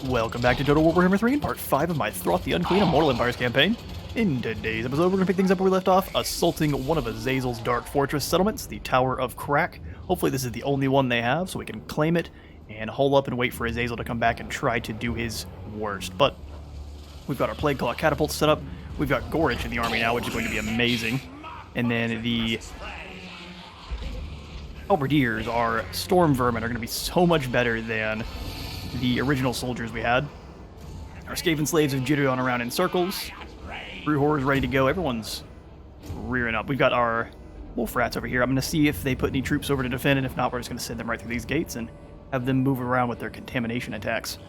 Welcome back to Total War Warhammer 3 in part 5 of my Throt the Unclean Immortal Empires campaign. In today's episode, we're going to pick things up where we left off, assaulting one of AZAZEL'S dark fortress settlements, the Tower of Crack. Hopefully this is the only one they have, so we can claim it and hole up and wait for AZAZEL to come back and try to do his worst. But we've got our Plague Claw catapults set up, we've got Gorich in the army now, which is going to be amazing. And then the Halberdiers, our Storm Vermin, are going to be so much better than the original soldiers we had. Our Skaven slaves have jittered on around in circles. Brood Horror's ready to go. Everyone's rearing up. We've got our Wolf Rats over here. I'm going to see if they put any troops over to defend, and if not, we're just going to send them right through these gates and have them move around with their contamination attacks.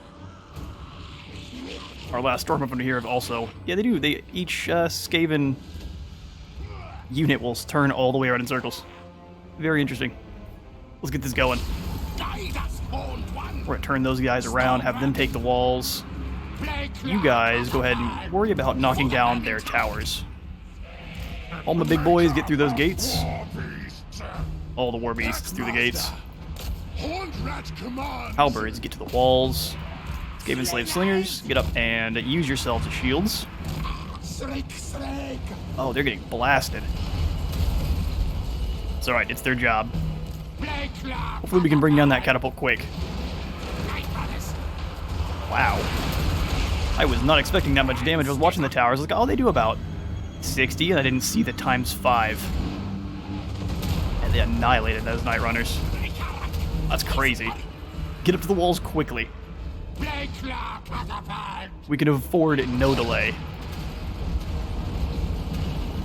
Our last Storm up under here have also... Yeah, they do. Each Skaven unit will turn all the way around in circles. Very interesting. Let's get this going. We're going to turn those guys around, have them take the walls. You guys go ahead and worry about knocking down their towers. All my big boys get through those gates. All the war beasts through the gates. Halberds get to the walls. Skaven slave slingers, get up and use yourselves as shields. Oh, they're getting blasted. It's alright, it's their job. Hopefully we can bring down that catapult quick. Wow. I was not expecting that much damage. I was watching the towers. I was like, oh, they do about 60, and I didn't see the times 5. And they annihilated those Night Runners. That's crazy. Get up to the walls quickly. We can afford no delay.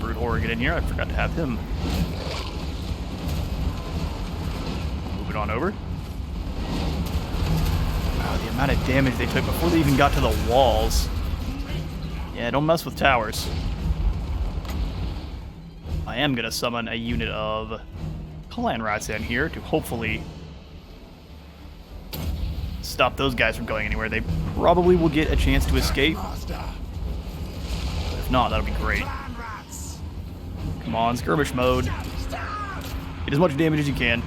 Brood Horror, get in here. I forgot to have him. Move it on over. Wow, the amount of damage they took before they even got to the walls. Yeah, don't mess with towers. I am going to summon a unit of clan rats in here to hopefully stop those guys from going anywhere. They probably will get a chance to escape. If not, that'll be great. Come on, skirmish mode. Get as much damage as you can.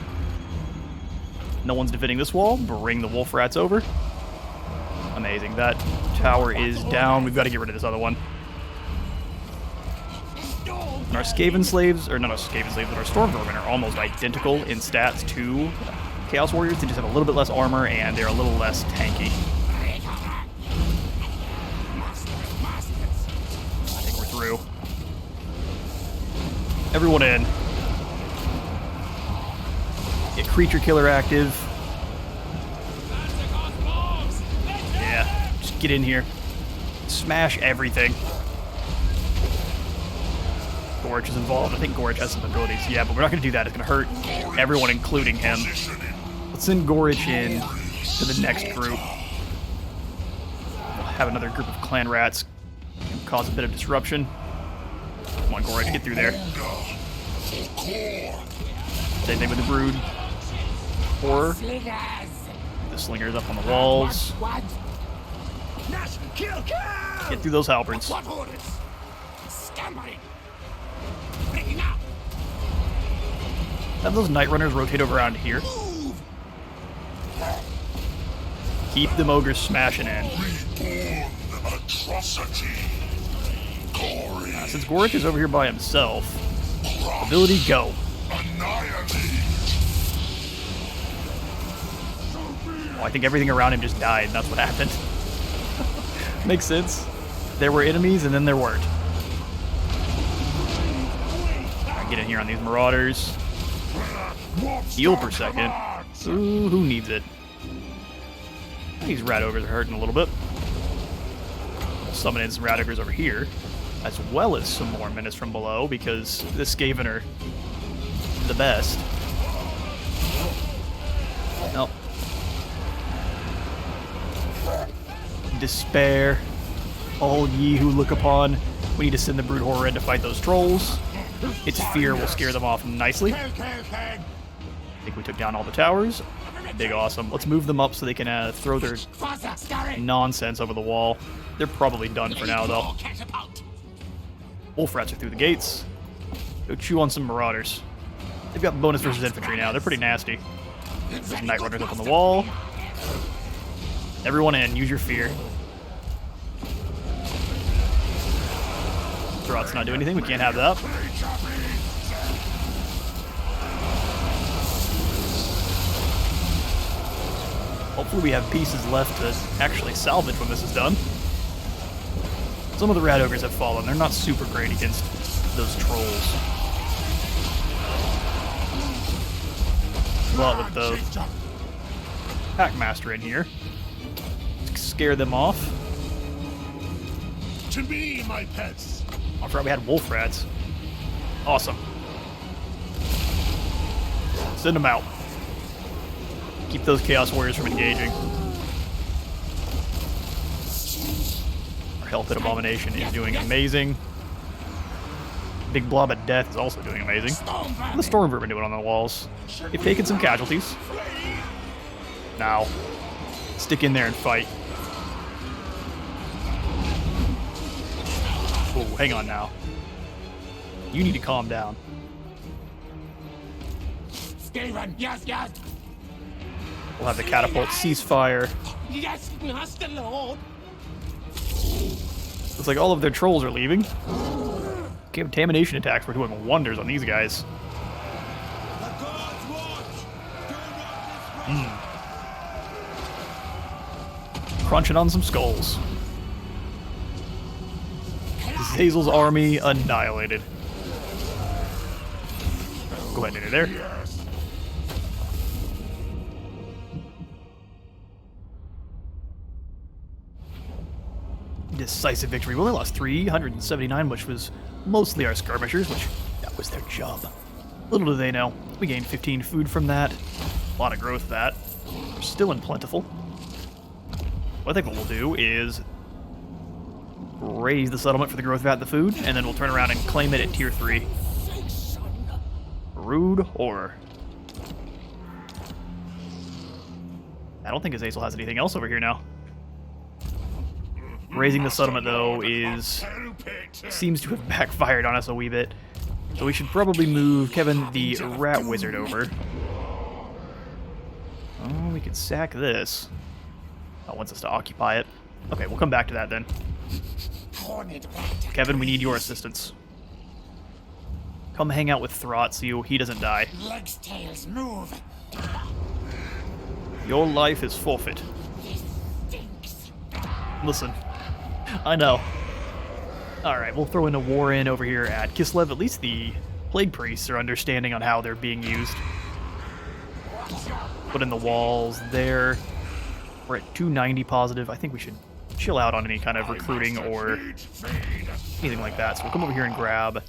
No one's defending this wall. Bring the wolf rats over. Amazing. That tower is down. We've got to get rid of this other one. And our Skaven slaves, or not our Skaven slaves, but our Storm Vermin are almost identical in stats to Chaos Warriors. They just have a little bit less armor and they're a little less tanky. I think we're through. Everyone in. Get Creature Killer active. Yeah, just get in here. Smash everything. Gorich is involved. I think Gorich has some abilities. Yeah, but we're not going to do that. It's going to hurt everyone, including him. Let's send Gorich in to the next group. We'll have another group of clan rats cause a bit of disruption. Come on, Gorich, get through there. Same thing with the Brood. Or the slingers up on the walls. Get through those halberds. Have those Night Runners rotate over around here. Keep them ogres smashing in. Since Gorich is over here by himself, ability go. Oh, I think everything around him just died, and that's what happened. Makes sense. There were enemies, and then there weren't. Get in here on these marauders. Heal per second. Ooh, who needs it? These rat ogres are hurting a little bit. We'll summon in some rat ogres over here, as well as some more menace from below, because the Skaven are the best. Nope. Despair. All ye who look upon. We need to send the Brood Horror in to fight those trolls. Its fear will scare them off nicely. I think we took down all the towers. Big awesome. Let's move them up so they can throw their nonsense over the wall. They're probably done for now, though. Wolf rats are through the gates. Go chew on some marauders. They've got bonus versus infantry now. They're pretty nasty. There's Night Runners up on the wall. Everyone in, use your fear. Throt's not doing anything, we can't have that. Hopefully we have pieces left to actually salvage when this is done. Some of the Rat Ogres have fallen. They're not super great against those trolls. But with the Packmaster in here, scare them off. To me, my pets. I forgot we had wolf rats. Awesome. Send them out. Keep those Chaos Warriors from engaging. Our Health Hit Abomination is doing amazing. Big Blob of Death is also doing amazing. What the Storm Vermin doing on the walls? They've taken some casualties. Now, stick in there and fight. Oh, hang on now. You need to calm down. Steven, yes, yes. We'll have the catapult ceasefire. Yes, Master Lord. Looks like all of their trolls are leaving. Contamination attacks were doing wonders on these guys. Crunching on some skulls. AZAZEL'S army annihilated. Go ahead and enter there. Decisive victory. We only lost 379, which was mostly our skirmishers, which that was their job. Little do they know, we gained 15 food from that. A lot of growth that. We're still in plentiful. What I think what we'll do is raise the settlement for the growth vat of the food, and then we'll turn around and claim it at tier 3. Rude horror. I don't think Azazel has anything else over here now. Raising the settlement, though, seems to have backfired on us a wee bit. So we should probably move Kevin the Rat Wizard over. Oh, we could sack this. Oh, wants us to occupy it. Okay, we'll come back to that then. Kevin, we need your assistance. Come hang out with Throt so he doesn't die. Legs, tails, move. Your life is forfeit. Listen, I know. Alright, we'll throw in a war in over here at Kislev. At least the Plague Priests are understanding on how they're being used. Put in the walls there. We're at 290 positive. I think we should chill out on any kind of recruiting or anything like that. So we'll come over here and grab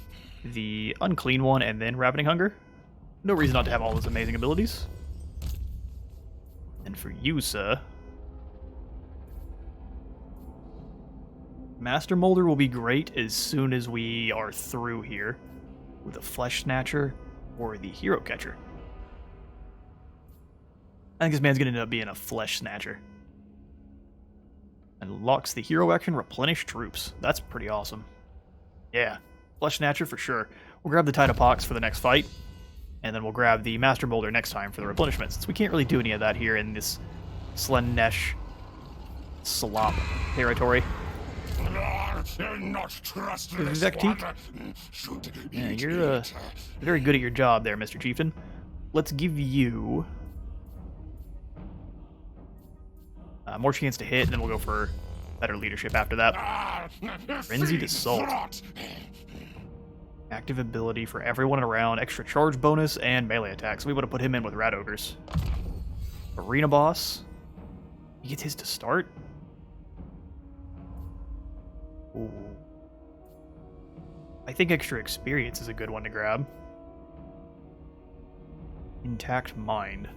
the Unclean one and then Ravening Hunger. No reason not to have all those amazing abilities. And for you, sir, Master Molder will be great as soon as we are through here with a Flesh Snatcher or the Hero Catcher. I think this man's going to end up being a Flesh Snatcher. Unlocks the hero action, replenish troops. That's pretty awesome. Yeah, Flesh Snatcher for sure. We'll grab the Tide of Pox for the next fight, and then we'll grab the Master Molder next time for the replenishment, since we can't really do any of that here in this Slaanesh slop territory. Vectique? Yeah, you're very good at your job there, Mr. Chieftain. Let's give you more chance to hit, and then we'll go for better leadership after that. Frenzied Assault. Active ability for everyone around, extra charge bonus, and melee attacks. We would have put him in with Rat Ogres. Arena Boss. He gets his to start? Ooh. I think extra experience is a good one to grab. Intact Mind.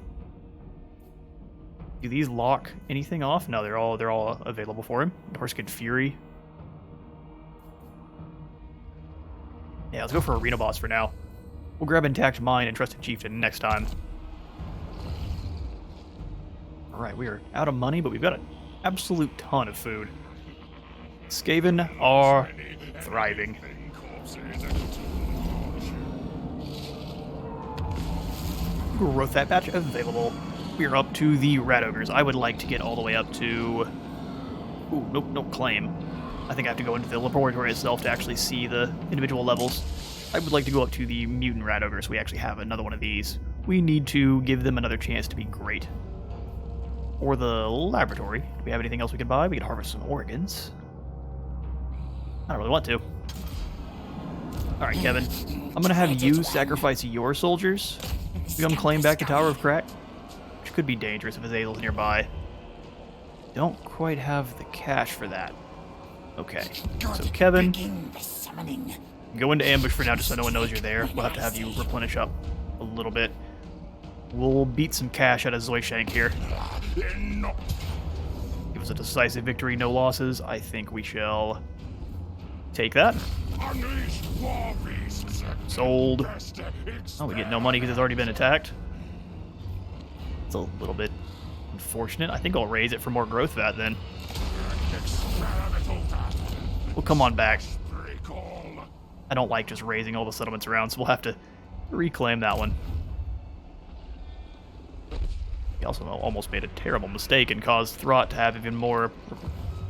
Do these lock anything off? No, they're all available for him. Horsekin Fury. Yeah, let's go for Arena Boss for now. We'll grab Intact Mind and Trusted Chieftain next time. Alright, we are out of money, but we've got an absolute ton of food. Skaven are thriving. Growth that patch available. We are up to the Rat Ogres. I would like to get all the way up to... Ooh, nope, no claim. I think I have to go into the laboratory itself to actually see the individual levels. I would like to go up to the Mutant Rat Ogres. We actually have another one of these. We need to give them another chance to be great. Or the laboratory. Do we have anything else we could buy? We could harvest some organs. I don't really want to. Alright, Kevin. I'm going to have you sacrifice your soldiers to come claim back the Tower of Crack. Which could be dangerous if Azazel's nearby. Don't quite have the cash for that. Okay. So, Kevin, go into ambush for now just so no one knows you're there. We'll have to have you replenish up a little bit. We'll beat some cash out of Zoishank here. Give us a decisive victory, no losses. I think we shall take that. Sold. Oh, we get no money because it's already been attacked. It's a little bit unfortunate. I think I'll raise it for more growth vat then. We'll come on back. I don't like just raising all the settlements around, so we'll have to reclaim that one. We also almost made a terrible mistake and caused Throt to have even more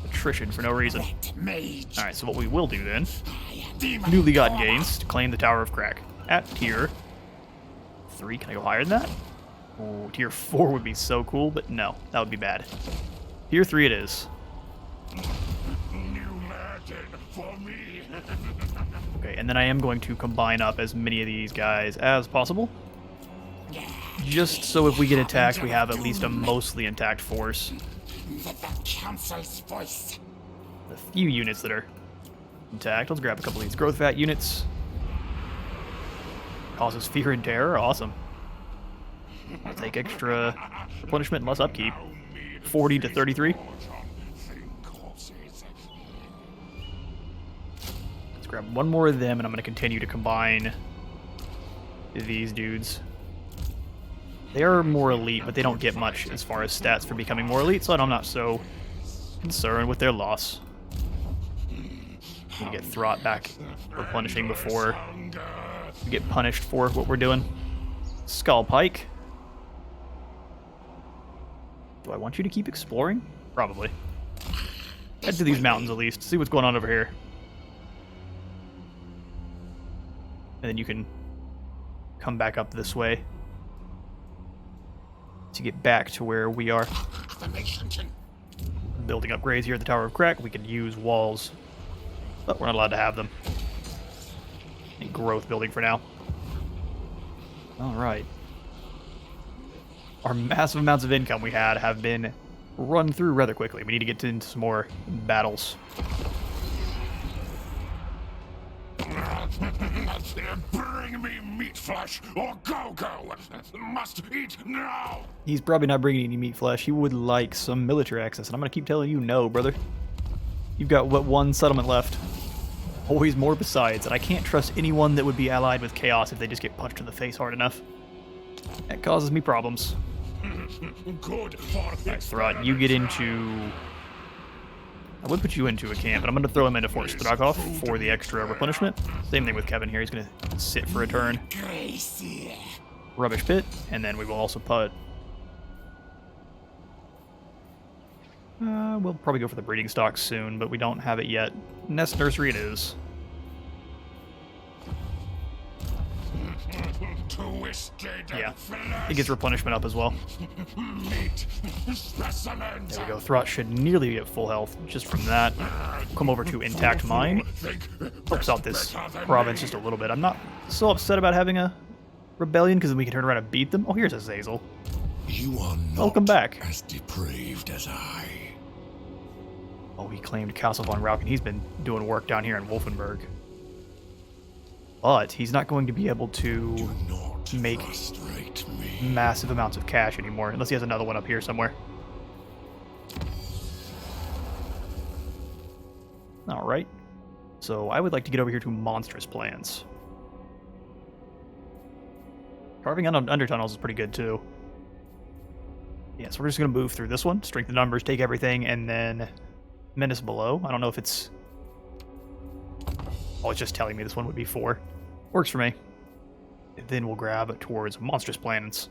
attrition for no reason. Alright, so what we will do then, newly gotten gains, to claim the Tower of Crack at tier 3. Can I go higher than that? Oh, tier 4 would be so cool, but no, that would be bad. Tier 3 it is. Okay, and then I am going to combine up as many of these guys as possible. Just so if we get attacked, we have at least a mostly intact force. The few units that are intact. Let's grab a couple of these growth vat units. Causes fear and terror. Awesome. I'll take extra replenishment and less upkeep. 40 to 33. Let's grab one more of them, and I'm going to continue to combine these dudes. They are more elite, but they don't get much as far as stats for becoming more elite, so I'm not so concerned with their loss. Need to get Throt back replenishing before we get punished for what we're doing. Skull Pike. Do I want you to keep exploring? Probably. Head to these mountains at least, see what's going on over here. And then you can come back up this way to get back to where we are. Building upgrades here at the Tower of Crack. We could use walls, but we're not allowed to have them. Need growth building for now. Alright. Our massive amounts of income we had have been run through rather quickly. We need to get into some more battles. Bring me meat flesh or go. Must eat now. He's probably not bringing any meat flesh. He would like some military access, and I'm going to keep telling you no, brother. You've got, what, one settlement left? Always more besides, and I can't trust anyone that would be allied with Chaos if they just get punched in the face hard enough. That causes me problems. Good for Alright, Throt, you get into... I would put you into a camp, but I'm going to throw him into Fort Strakov for the extra replenishment. Same thing with Kevin here. He's going to sit for a turn. Rubbish Pit, and then we will also put... we'll probably go for the breeding stock soon, but we don't have it yet. Nest Nursery it is. Yeah, it gets replenishment up as well. There we go. Throt should nearly be at full health just from that. Come over to Intact Mine. Helps out this province just a little bit. I'm not so upset about having a rebellion because then we can turn around and beat them. Oh, here's Azazel. You are not Welcome back. as depraved as I. Oh, he claimed Castle von Rauken. He's been doing work down here in Wolfenburg. But he's not going to be able to Do not make frustrate me. massive amounts of cash anymore, unless he has another one up here somewhere. Alright. So I would like to get over here to Monstrous Plans. Carving out undertunnels is pretty good too. Yeah, so we're just going to move through this one, strength the numbers, take everything, and then Menace Below. I don't know if it's... Oh, it's just telling me this one would be 4. Works for me. And then we'll grab towards Monstrous Plans.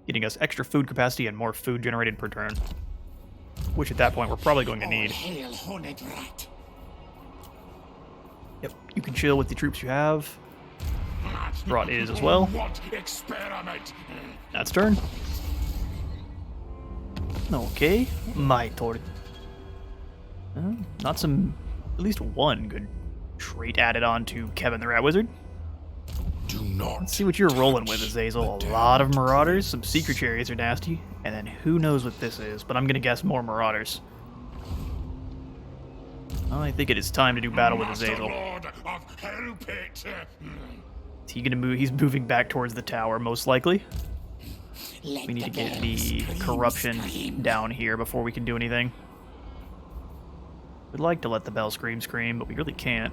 getting us extra food capacity and more food generated per turn. Which at that point we're probably going to need. Hail, horned rat. Yep, you can chill with the troops you have. Throt is as well. What experiment? That's turn. Okay, my turn. Not some, at least one good trait added on to Kevin the Rat Wizard. Do not. Let's see what you're rolling with, Azazel. A lot of Marauders, some Secret Chariots are nasty, and then who knows what this is, but I'm gonna guess more Marauders. I think it is time to do battle with Azazel. Lord of Hellpit. Is he gonna move? He's moving back towards the tower, most likely. We need to get the corruption down here before we can do anything. We'd like to let the bell scream, but we really can't.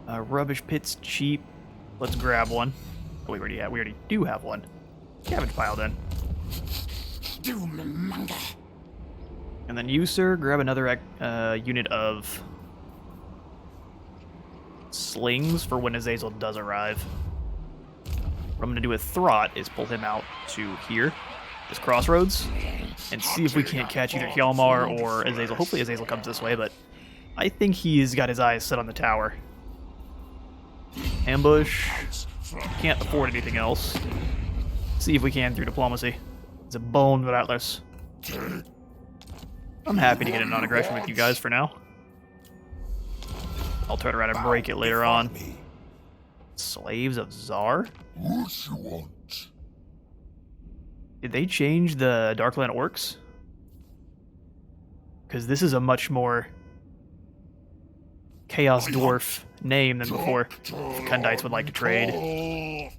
Rubbish pit's cheap. Let's grab one. Oh, we already do have one. Cabbage pile then. Doommonger. And then you, sir, grab another unit of slings for when Azazel does arrive. What I'm going to do with Throt is pull him out to here, this crossroads, and see if we can't catch either Hjalmar or Azazel. Hopefully Azazel comes this way, but I think he's got his eyes set on the tower. Ambush. Can't afford anything else. See if we can through diplomacy. It's a bone but atlas. I'm happy to get a non-aggression with you guys for now. I'll turn around and break it later on. Slaves of Tsar? What you want? Did they change the Darkland orcs? Because this is a much more Chaos Dwarf name than before. If Kundites would like to trade.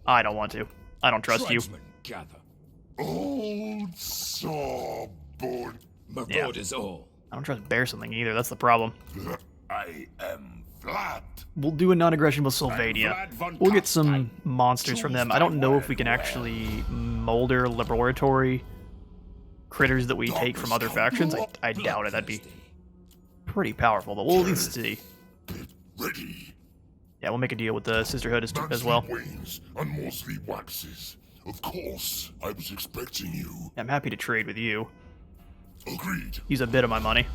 I don't want to. I don't trust you. Old sawbone. Yeah. I don't trust Bear something either, that's the problem. I am Vlad. We'll do a non-aggression with Sylvania. We'll get some monsters from them. I don't know if we can actually molder laboratory critters that we take from other factions. I doubt it. That'd be pretty powerful, but we'll at least see. Ready. Yeah, we'll make a deal with the Sisterhood as well. Wings and mostly waxes. Of course, I was expecting you. I'm happy to trade with you. Agreed. Use a bit of my money.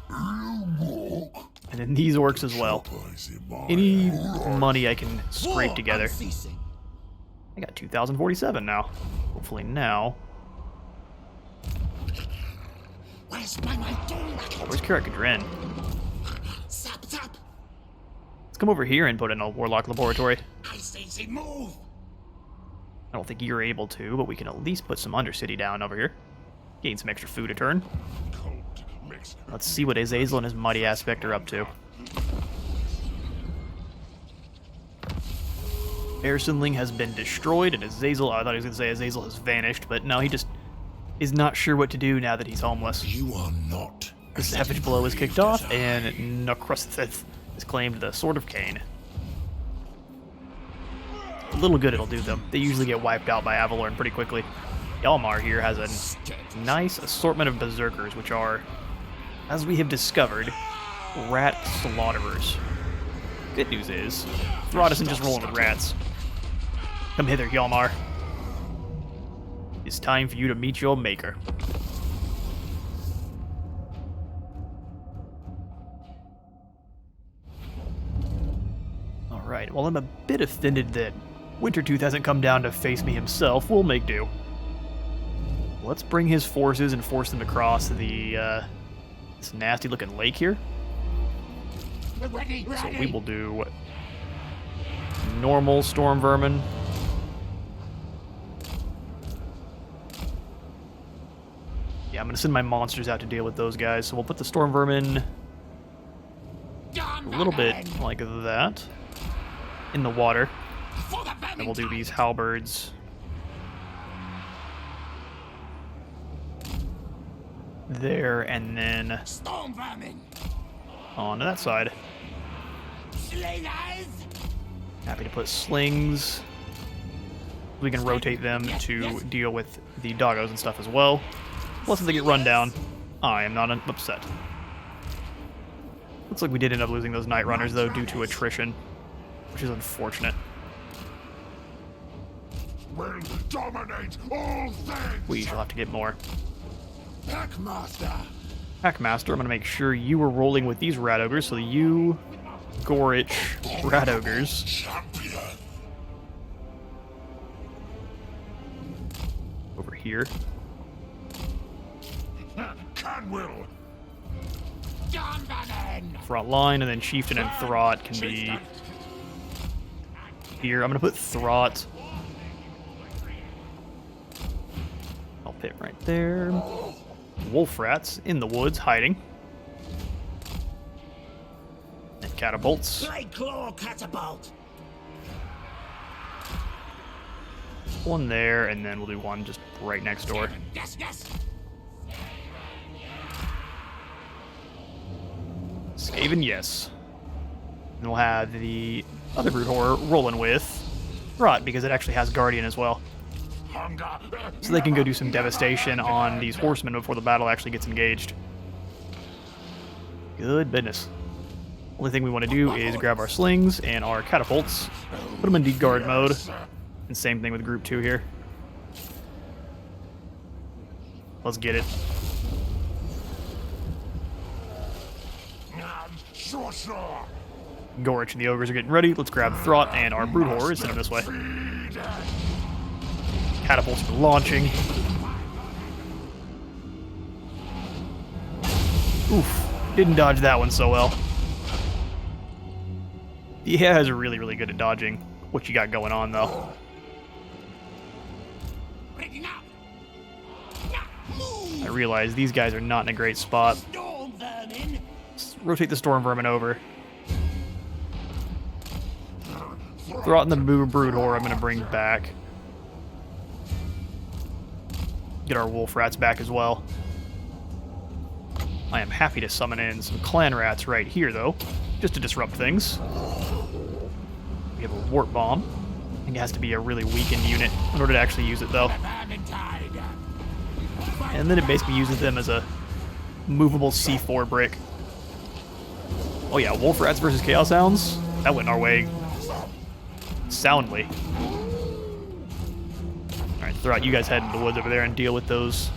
And then these orcs as well. Any money I can scrape together. I got 2,047 now. Hopefully now. Where's my Where's Karakadrin? Let's come over here and put in a Warlock Laboratory. I say move. I don't think you're able to, but we can at least put some Undercity down over here. Gain some extra food a turn. Let's see what Azazel and his Mighty Aspect are up to. Bearsonling has been destroyed, and Azazel, I thought he was going to say Azazel has vanished, but no, he just is not sure what to do now that he's homeless. You are not. The Savage Blow is kicked off, and Necrosith has claimed the Sword of Cain. A little good it'll do them. They usually get wiped out by Avalorn pretty quickly. Hjalmar here has a nice assortment of Berserkers, which are, as we have discovered, rat slaughterers. Good news is, Throt isn't just rolling with rats. Come hither, Hjalmar. It's time for you to meet your maker. Alright, well I'm a bit offended that Wintertooth hasn't come down to face me himself. We'll make do. Let's bring his forces and force them to cross the, this nasty-looking lake here. So we will do normal storm vermin. Yeah, I'm going to send my monsters out to deal with those guys. So we'll put the storm vermin a little bit like that in the water. And we'll do these halberds there, and then on that side. Happy to put slings. We can rotate them to deal with the doggos and stuff as well. Plus, if they get run down, I am not upset. Looks like we did end up losing those Night Runners, though, due to attrition, which is unfortunate. will dominate all things. We shall have to get more. Packmaster. Packmaster, I'm going to make sure you are rolling with these rat ogres, so you, Gorich, rat ogres. Champion. Over here. Canwill. Front line, and then Chieftain and Throt can be here. I'm going to put Throt. I'll pit right there. Wolf rats in the woods hiding. And catapults. Claw catapult. One there, and then we'll do one just right next door. Yes, yes. Skaven, yes. And we'll have the other brute horror rolling with Throt, because it actually has Guardian as well. So they can go do some devastation on these horsemen before the battle actually gets engaged. Good business. Only thing we want to do is grab our slings and our catapults, put them in deep guard mode, and same thing with group 2 here. Let's get it. Sure, sure. Gorich and the ogres are getting ready. Let's grab Throt and our brute horror and send them this way. Catapults are launching. Oof. Didn't dodge that one so well. The AI is really, really good at dodging what you got going on, though. I realize these guys are not in a great spot. Let's rotate the storm vermin over. Throt and the brood horror I'm going to bring back. Get our wolf rats back as well. I am happy to summon in some clan rats right here, though, just to disrupt things. We have a wart bomb. I think it has to be a really weakened unit in order to actually use it, though. And then it basically uses them as a movable C4 brick. Oh yeah, wolf rats versus chaos hounds. That went our way soundly. Alright, Throt, you guys head into the woods over there and deal with those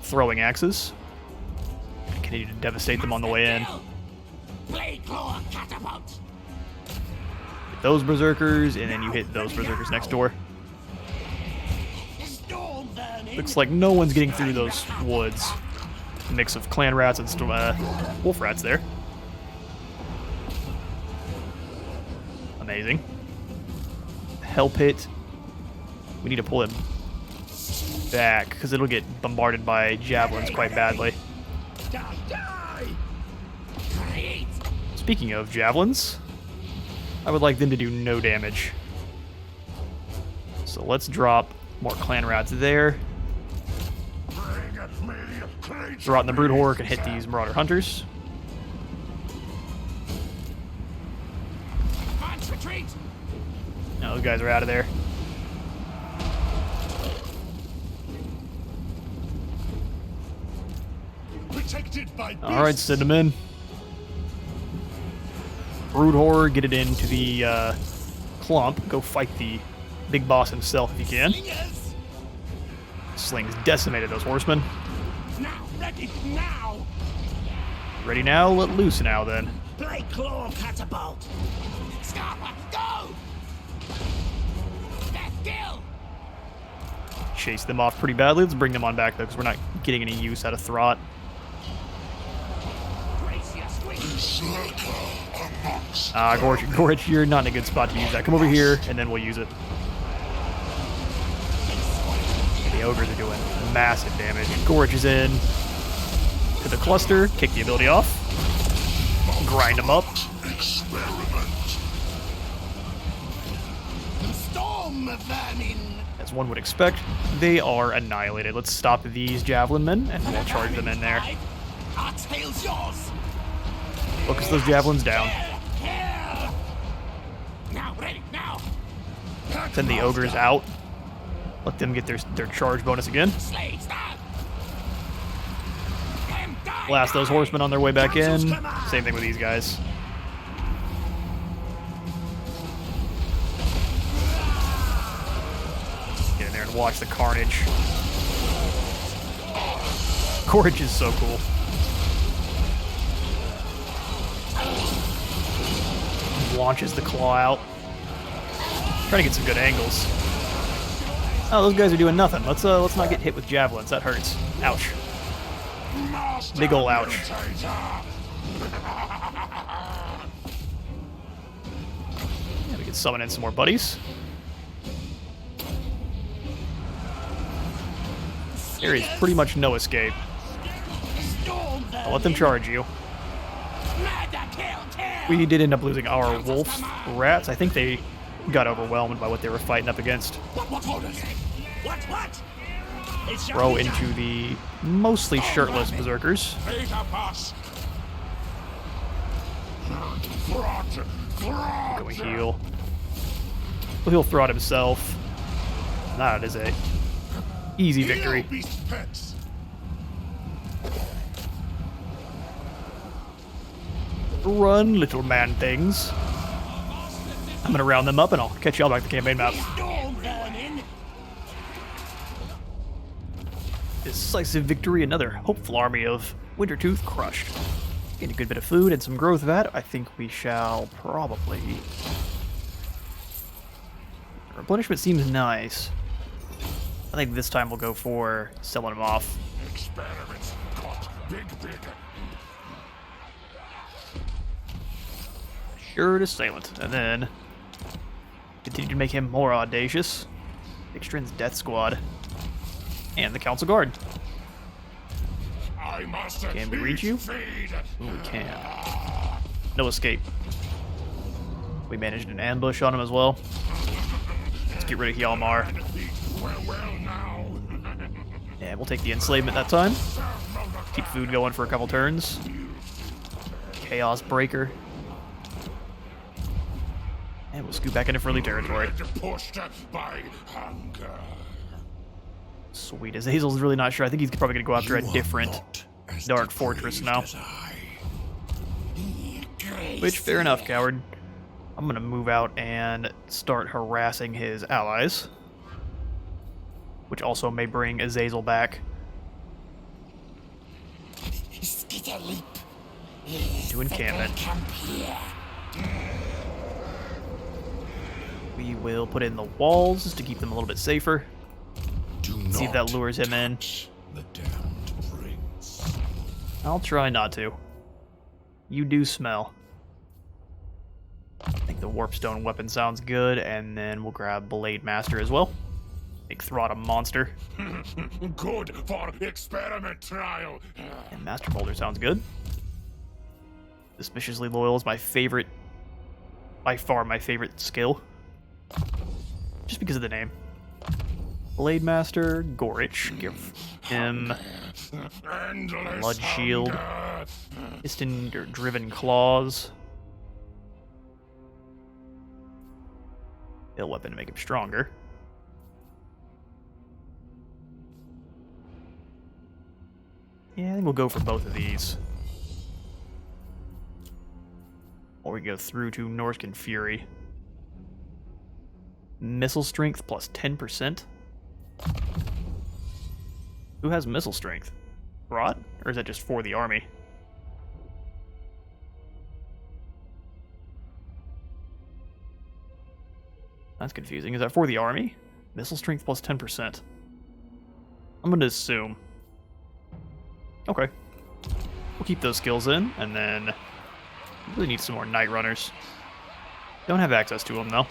throwing axes. And continue to devastate them on the way in. Hit those berserkers, and then you hit those berserkers next door. Looks like no one's getting through those woods. A mix of clan rats and wolf rats there. Amazing. Hell pit. We need to pull it back, because it'll get bombarded by javelins quite badly. Speaking of javelins, I would like them to do no damage. So let's drop more clan rats there. Throt and the brood horror can hit these marauder hunters. No, those guys are out of there. Alright, send them in. Brood horror, get it into the clump. Go fight the big boss himself if you can. Slings decimated those horsemen. Ready now. Ready now? Let loose now, then. Play claw catapult. Scarpa, go! Death kill. Chase them off pretty badly. Let's bring them on back, though, because we're not getting any use out of Throt. Gorich, you're not in a good spot to use that. Come over here, and then we'll use it. The ogres are doing massive damage. Gorich is in to the cluster. Kick the ability off. Grind them up. As one would expect, they are annihilated. Let's stop these javelin men, and we'll charge them in there. Focus those javelins down. Send the ogres out. Let them get their charge bonus again. Blast those horsemen on their way back in. Same thing with these guys. watch the carnage. Gorge is so cool. Launches the claw out. Trying to get some good angles. Oh, those guys are doing nothing. Let's not get hit with javelins. That hurts. Ouch. Big ol' ouch. Yeah, we can summon in some more buddies. There is pretty much no escape. I'll let them charge you. We did end up losing our wolf rats. I think they got overwhelmed by what they were fighting up against. What? Throw into the mostly shirtless berserkers. Go heal. Well, he'll Throt himself. That is a easy victory. Run, little man things. I'm gonna round them up and I'll catch y'all back to the campaign map. Decisive victory, another hopeful army of Wintertooth crushed. Getting a good bit of food and some growth vat. I think we shall probably... Replenishment seems nice. I think this time we'll go for selling them off. Experiments got big. Assured assailant, and then continue to make him more audacious. Ixtrin's Death Squad. And the Council Guard. Can we reach you? Ooh, we can. No escape. We managed an ambush on him as well. Let's get rid of Hjalmar. Yeah, we'll take the enslavement that time. Keep food going for a couple turns. Chaos Breaker. And we'll scoot back into friendly territory. Sweet. AZAZEL'S really not sure. I think he's probably going to go after a different Dark Fortress now. Which, fair enough, coward. I'm going to move out and start harassing his allies. Which also may bring Azazel back. To encampment. We will put in the walls just to keep them a little bit safer. See if that lures him in. The damned prince. I'll try not to. You do smell. I think the Warpstone weapon sounds good, and then we'll grab Blade Master as well. Make Throt a monster. Good for experiment trial. And Master Boulder sounds good. Suspiciously Loyal is my favorite, by far my favorite skill. Just because of the name. Blade Master, Gorich, give him Blood Shield, Piston or Driven Claws. Ill Weapon to make him stronger. Yeah, I think we'll go for both of these. Or we go through to Norscan Fury. Missile Strength plus 10%. Who has Missile Strength? Throt? Or is that just for the army? That's confusing. Is that for the army? Missile Strength plus 10%. I'm going to assume. Okay. We'll keep those skills in, and then we really need some more Night Runners. Don't have access to them, though.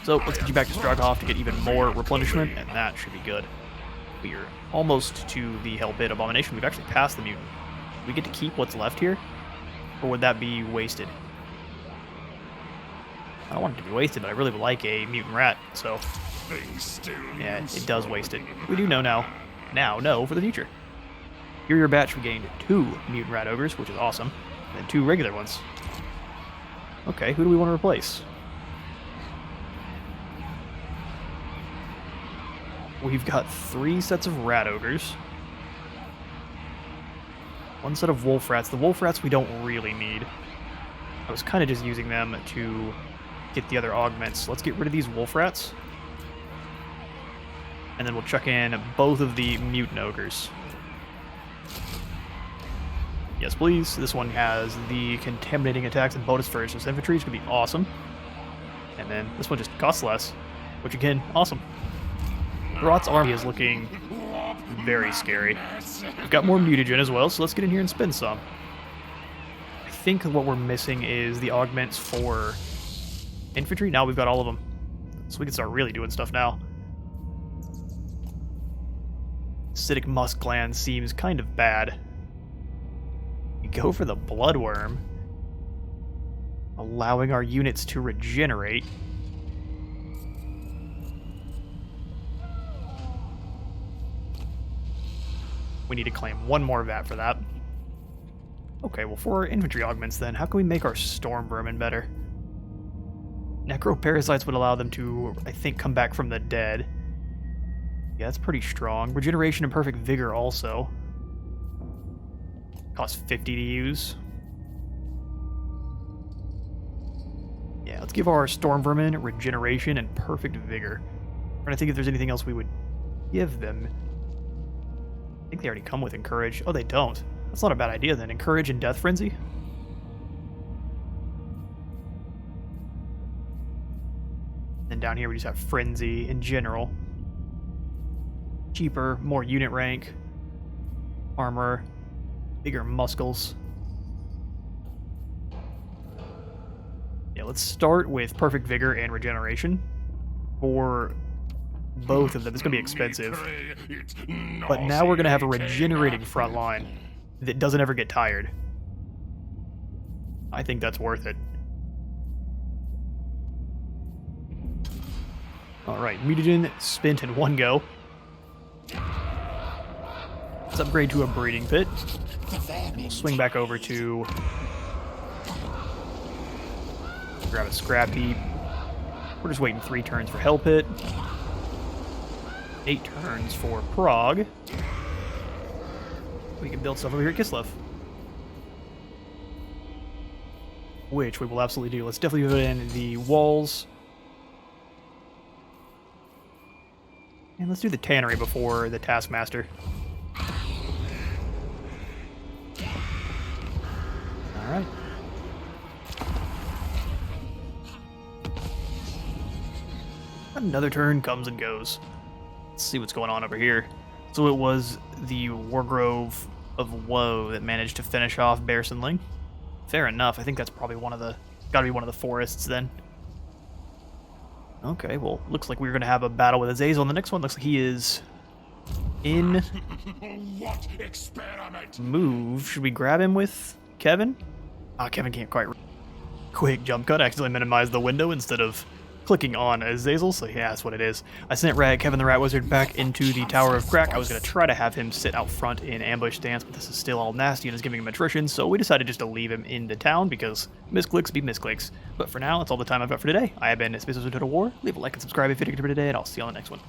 So let's get you back to Stroghoff to get even more replenishment, and that should be good. We are almost to the Hellpit Abomination. We've actually passed the mutant. Do we get to keep what's left here? Or would that be wasted? I don't want it to be wasted, but I really would like a mutant rat, so... Yeah, it does waste it. We do know now. Now know for the future. Here your batch regained 2 mutant rat ogres, which is awesome, and 2 regular ones. Okay, who do we want to replace? We've got 3 sets of rat ogres. 1 set of wolf rats. The wolf rats we don't really need. I was kind of just using them to get the other augments. Let's get rid of these wolf rats. And then we'll chuck in both of the mutant ogres. Yes, please. This one has the contaminating attacks and bonus for its infantry. It's going to be awesome. And then this one just costs less, which again, awesome. Throt's army is looking very scary. We've got more mutagen as well, so let's get in here and spin some. I think what we're missing is the augments for infantry. Now we've got all of them. So we can start really doing stuff now. Acidic musk gland seems kind of bad. We go for the bloodworm, allowing our units to regenerate. We need to claim one more vat for that. Okay, well, for our infantry augments then, how can we make our storm vermin better? Necroparasites would allow them to, I think, come back from the dead. Yeah, that's pretty strong. Regeneration and perfect vigor also. Costs 50 to use. Yeah, let's give our storm vermin regeneration and perfect vigor. I'm trying to think if there's anything else we would give them. I think they already come with encourage. Oh, they don't. That's not a bad idea then. Encourage and death frenzy. And down here we just have frenzy in general. Cheaper, more unit rank, armor, bigger muscles. Yeah, let's start with perfect vigor and regeneration for both of them. It's going to be expensive. But now we're going to have a regenerating front line that doesn't ever get tired. I think that's worth it. Alright, mutagen spent in one go. Let's upgrade to a breeding pit. And we'll swing back over to grab a scrap heap. We're just waiting 3 turns for Hell Pit. 8 turns for Prague. We can build stuff over here at Kislev. Which we will absolutely do. Let's definitely put in the walls. And let's do the tannery before the Taskmaster. Alright. Another turn comes and goes. Let's see what's going on over here. So it was the Wargrove of Woe that managed to finish off Bearsonling. Fair enough. I think that's probably gotta be one of the forests then. Okay, well, looks like we're going to have a battle with Azazel. The next one looks like he is in What experiment? move. Should we grab him with Kevin? Kevin can't quite. Quick jump cut. I accidentally minimized the window instead of clicking on Azazel, so yeah, that's what it is. I sent Kevin the Rat Wizard back into the Tower of Crack. I was going to try to have him sit out front in ambush stance, but this is still all nasty and is giving him attrition, so we decided just to leave him in the town because misclicks be misclicks. But for now, that's all the time I've got for today. I have been Space Wizard Total War. Leave a like and subscribe if you liked it for today, and I'll see you on the next one.